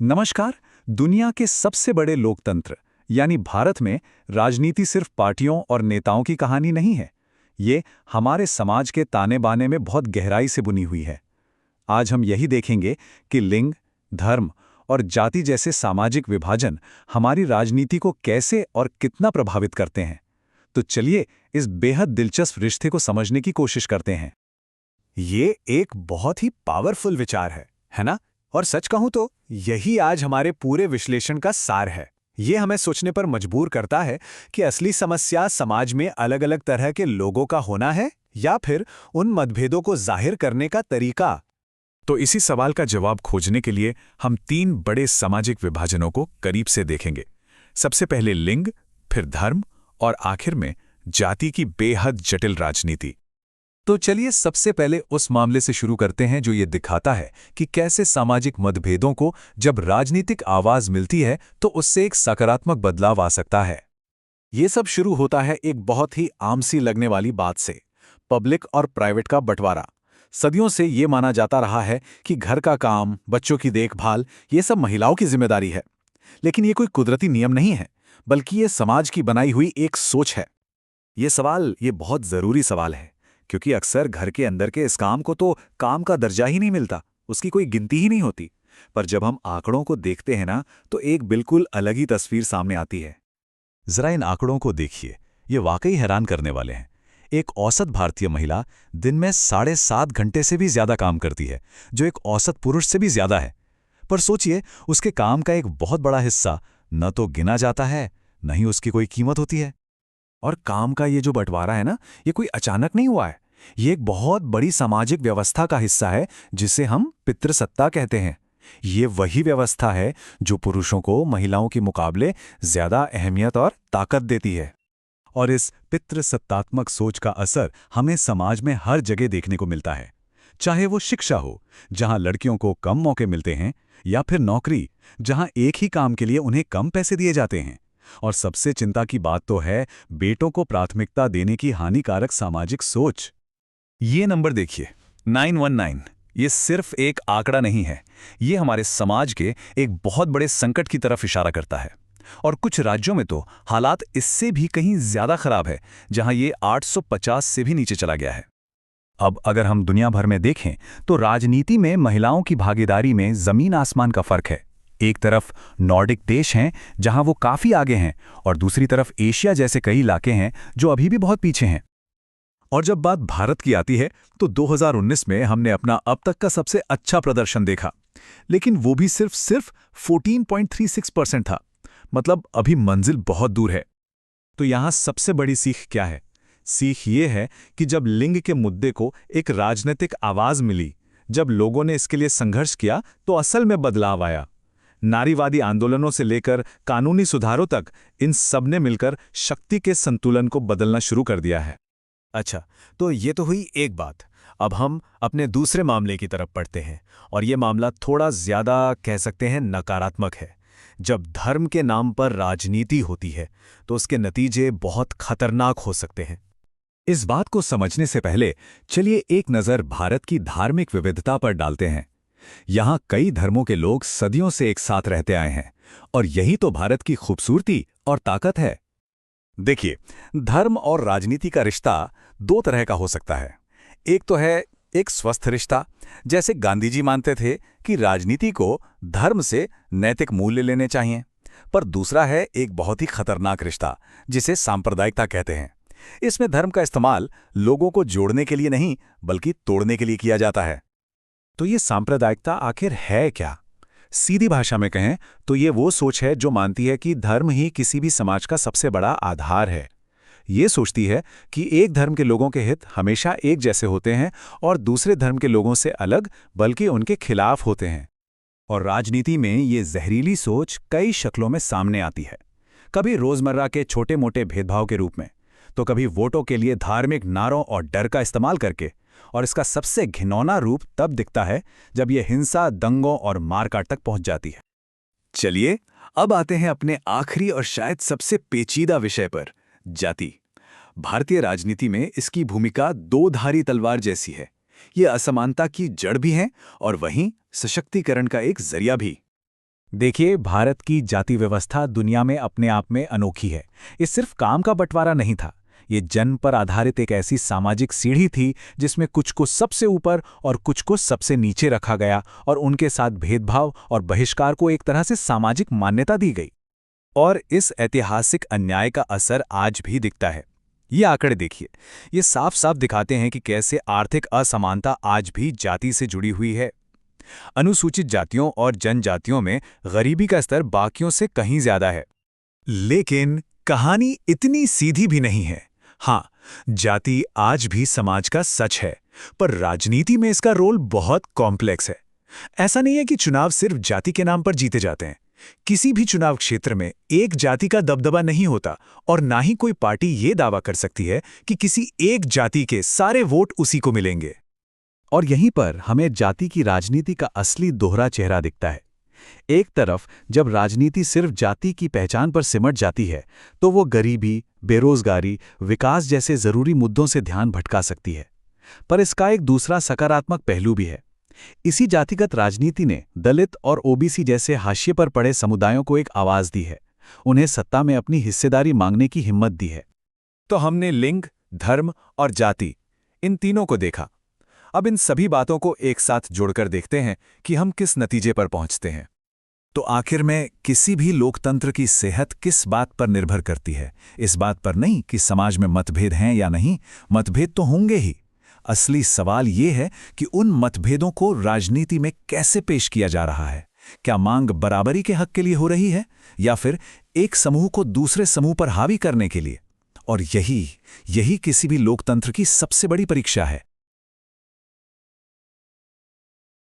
नमस्कार। दुनिया के सबसे बड़े लोकतंत्र यानी भारत में राजनीति सिर्फ पार्टियों और नेताओं की कहानी नहीं है। ये हमारे समाज के ताने बाने में बहुत गहराई से बुनी हुई है। आज हम यही देखेंगे कि लिंग, धर्म और जाति जैसे सामाजिक विभाजन हमारी राजनीति को कैसे और कितना प्रभावित करते हैं। तो चलिए इस बेहद दिलचस्प रिश्ते को समझने की कोशिश करते हैं। ये एक बहुत ही पावरफुल विचार है ना? और सच कहूं तो यही आज हमारे पूरे विश्लेषण का सार है। ये हमें सोचने पर मजबूर करता है कि असली समस्या समाज में अलग-अलग तरह के लोगों का होना है या फिर उन मतभेदों को जाहिर करने का तरीका। तो इसी सवाल का जवाब खोजने के लिए हम 3 बड़े सामाजिक विभाजनों को करीब से देखेंगे। सबसे पहले लिंग, फिर धर्म और आखिर में जाति की बेहद जटिल राजनीति। तो चलिए सबसे पहले उस मामले से शुरू करते हैं जो ये दिखाता है कि कैसे सामाजिक मतभेदों को जब राजनीतिक आवाज मिलती है तो उससे एक सकारात्मक बदलाव आ सकता है। ये सब शुरू होता है एक बहुत ही आम सी लगने वाली बात से, पब्लिक और प्राइवेट का बंटवारा। सदियों से ये माना जाता रहा है कि घर का काम, बच्चों की देखभाल, ये सब महिलाओं की जिम्मेदारी है। लेकिन ये कोई कुदरती नियम नहीं है, बल्कि ये समाज की बनाई हुई एक सोच है। ये बहुत जरूरी सवाल है, क्योंकि अक्सर घर के अंदर के इस काम को तो काम का दर्जा ही नहीं मिलता, उसकी कोई गिनती ही नहीं होती। पर जब हम आंकड़ों को देखते हैं ना, तो एक बिल्कुल अलग ही तस्वीर सामने आती है। जरा इन आंकड़ों को देखिए, ये वाकई हैरान करने वाले हैं। एक औसत भारतीय महिला दिन में 7.5 घंटे से भी ज्यादा काम करती है, जो एक औसत पुरुष से भी ज्यादा है। पर सोचिए, उसके काम का एक बहुत बड़ा हिस्सा न तो गिना जाता है, न ही उसकी कोई कीमत होती है। और काम का ये जो बंटवारा है ना, ये कोई अचानक नहीं हुआ है। ये एक बहुत बड़ी सामाजिक व्यवस्था का हिस्सा है, जिसे हम पितृसत्ता कहते हैं। ये वही व्यवस्था है जो पुरुषों को महिलाओं के मुकाबले ज्यादा अहमियत और ताकत देती है। और इस पितृसत्तात्मक सोच का असर हमें समाज में हर जगह देखने को मिलता है। चाहे वो शिक्षा हो, जहां लड़कियों को कम मौके मिलते हैं, या फिर नौकरी, जहां एक ही काम के लिए उन्हें कम पैसे दिए जाते हैं। और सबसे चिंता की बात तो है बेटों को प्राथमिकता देने की हानिकारक सामाजिक सोच। ये नंबर देखिए, 919। ये सिर्फ एक आंकड़ा नहीं है, ये हमारे समाज के एक बहुत बड़े संकट की तरफ इशारा करता है। और कुछ राज्यों में तो हालात इससे भी कहीं ज्यादा खराब है, जहां ये 850 से भी नीचे चला गया है। अब अगर हम दुनिया भर में देखें तो राजनीति में महिलाओं की भागीदारी में जमीन आसमान का फर्क है। एक तरफ नॉर्डिक देश हैं जहां वो काफी आगे हैं, और दूसरी तरफ एशिया जैसे कई इलाके हैं जो अभी भी बहुत पीछे हैं। और जब बात भारत की आती है तो 2019 में हमने अपना अब तक का सबसे अच्छा प्रदर्शन देखा, लेकिन वो भी सिर्फ 14.36% था। मतलब अभी मंजिल बहुत दूर है। तो यहां सबसे बड़ी सीख क्या है? सीख ये है कि जब लिंग के मुद्दे को एक राजनीतिक आवाज मिली, जब लोगों ने इसके लिए संघर्ष किया, तो असल में बदलाव आया। नारीवादी आंदोलनों से लेकर कानूनी सुधारों तक, इन सब ने मिलकर शक्ति के संतुलन को बदलना शुरू कर दिया है। अच्छा, तो ये तो हुई एक बात। अब हम अपने दूसरे मामले की तरफ बढ़ते हैं, और ये मामला थोड़ा ज्यादा कह सकते हैं नकारात्मक है। जब धर्म के नाम पर राजनीति होती है तो उसके नतीजे बहुत खतरनाक हो सकते हैं। इस बात को समझने से पहले चलिए एक नज़र भारत की धार्मिक विविधता पर डालते हैं। यहाँ कई धर्मों के लोग सदियों से एक साथ रहते आए हैं, और यही तो भारत की खूबसूरती और ताकत है। देखिए, धर्म और राजनीति का रिश्ता 2 तरह का हो सकता है। एक तो है एक स्वस्थ रिश्ता, जैसे गांधी जी मानते थे कि राजनीति को धर्म से नैतिक मूल्य लेने चाहिए। पर दूसरा है एक बहुत ही खतरनाक रिश्ता, जिसे सांप्रदायिकता कहते हैं। इसमें धर्म का इस्तेमाल लोगों को जोड़ने के लिए नहीं, बल्कि तोड़ने के लिए किया जाता है। तो ये सांप्रदायिकता आखिर है क्या? सीधी भाषा में कहें तो ये वो सोच है जो मानती है कि धर्म ही किसी भी समाज का सबसे बड़ा आधार है। ये सोचती है कि एक धर्म के लोगों के हित हमेशा एक जैसे होते हैं और दूसरे धर्म के लोगों से अलग, बल्कि उनके खिलाफ होते हैं। और राजनीति में ये जहरीली सोच कई शक्लों में सामने आती है। कभी रोजमर्रा के छोटे मोटे भेदभाव के रूप में, तो कभी वोटों के लिए धार्मिक नारों और डर का इस्तेमाल करके, और इसका सबसे घिनौना रूप तब दिखता है जब यह हिंसा, दंगों और मारकाट तक पहुंच जाती है। चलिए अब आते हैं अपने आखिरी और शायद सबसे पेचीदा विषय पर, जाति। भारतीय राजनीति में इसकी भूमिका 2-धारी तलवार जैसी है। ये असमानता की जड़ भी है और वहीं सशक्तिकरण का एक जरिया भी। देखिए, भारत की जाति व्यवस्था दुनिया में अपने आप में अनोखी है। ये सिर्फ काम का बंटवारा नहीं था। ये जन्म पर आधारित एक ऐसी सामाजिक सीढ़ी थी जिसमें कुछ को सबसे ऊपर और कुछ को सबसे नीचे रखा गया और उनके साथ भेदभाव और बहिष्कार को एक तरह से सामाजिक मान्यता दी गई। और इस ऐतिहासिक अन्याय का असर आज भी दिखता है। ये आंकड़े देखिए, ये साफ साफ दिखाते हैं कि कैसे आर्थिक असमानता आज भी जाति से जुड़ी हुई है। अनुसूचित जातियों और जनजातियों में गरीबी का स्तर बाकियों से कहीं ज्यादा है। लेकिन कहानी इतनी सीधी भी नहीं है। हाँ, जाति आज भी समाज का सच है, पर राजनीति में इसका रोल बहुत कॉम्प्लेक्स है। ऐसा नहीं है कि चुनाव सिर्फ जाति के नाम पर जीते जाते हैं। किसी भी चुनाव क्षेत्र में एक जाति का दबदबा नहीं होता और ना ही कोई पार्टी ये दावा कर सकती है कि किसी एक जाति के सारे वोट उसी को मिलेंगे। और यहीं पर हमें जाति की राजनीति का असली दोहरा चेहरा दिखता है। एक तरफ जब राजनीति सिर्फ जाति की पहचान पर सिमट जाती है तो वो गरीबी, बेरोजगारी, विकास जैसे जरूरी मुद्दों से ध्यान भटका सकती है। पर इसका एक दूसरा सकारात्मक पहलू भी है। इसी जातिगत राजनीति ने दलित और ओबीसी जैसे हाशिए पर पड़े समुदायों को एक आवाज दी है, उन्हें सत्ता में अपनी हिस्सेदारी मांगने की हिम्मत दी है। तो हमने लिंग, धर्म और जाति, इन तीनों को देखा। अब इन सभी बातों को एक साथ जोड़कर देखते हैं कि हम किस नतीजे पर पहुंचते हैं। तो आखिर में किसी भी लोकतंत्र की सेहत किस बात पर निर्भर करती है? इस बात पर नहीं कि समाज में मतभेद हैं या नहीं, मतभेद तो होंगे ही। असली सवाल ये है कि उन मतभेदों को राजनीति में कैसे पेश किया जा रहा है। क्या मांग बराबरी के हक के लिए हो रही है या फिर एक समूह को दूसरे समूह पर हावी करने के लिए? और यही किसी भी लोकतंत्र की सबसे बड़ी परीक्षा है।